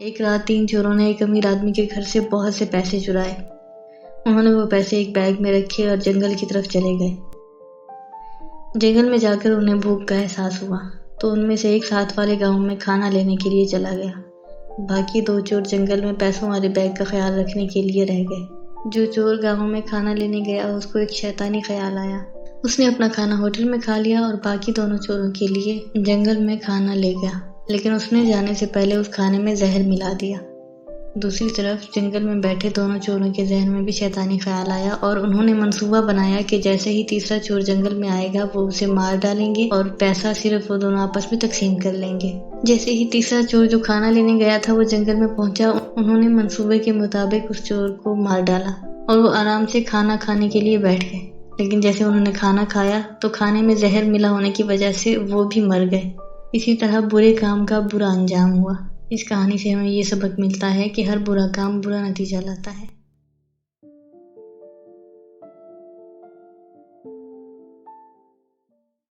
ایک رات 3 چوروں نے ایک امیر آدمی کے گھر سے بہت سے پیسے چرائے۔ انہوں نے وہ پیسے ایک بیگ میں رکھے اور جنگل کی طرف چلے گئے۔ جنگل میں جا کر انہیں بھوک کا احساس ہوا تو ان میں سے ایک ساتھ والے گاؤں میں کھانا لینے کے لیے چلا گیا۔ باقی 2 چور جنگل میں پیسوں والے بیگ کا خیال رکھنے کے لیے رہ گئے۔ جو چور گاؤں میں کھانا لینے گیا اس کو ایک شیطانی خیال آیا۔ اس نے اپنا کھانا ہوٹل میں کھا لیا اور باقی دونوں چوروں کے لیے جنگل میں کھانا لے گیا، لیکن اس نے جانے سے پہلے اس کھانے میں زہر ملا دیا۔ دوسری طرف جنگل میں بیٹھے دونوں چوروں کے ذہن میں بھی شیطانی خیال آیا اور انہوں نے منصوبہ بنایا کہ جیسے ہی تیسرا چور جنگل میں آئے گا وہ اسے مار ڈالیں گے اور پیسہ صرف وہ دونوں آپس میں تقسیم کر لیں گے۔ جیسے ہی تیسرا چور جو کھانا لینے گیا تھا وہ جنگل میں پہنچا، انہوں نے منصوبے کے مطابق اس چور کو مار ڈالا اور وہ آرام سے کھانا کھانے کے لیے بیٹھ گئے۔ لیکن جیسے انہوں نے کھانا کھایا تو کھانے میں زہر ملا ہونے کی وجہ سے وہ بھی مر گئے۔ اسی طرح برے کام کا برا انجام ہوا۔ اس کہانی سے ہمیں یہ سبق ملتا ہے کہ ہر برا کام برا نتیجہ لاتا ہے۔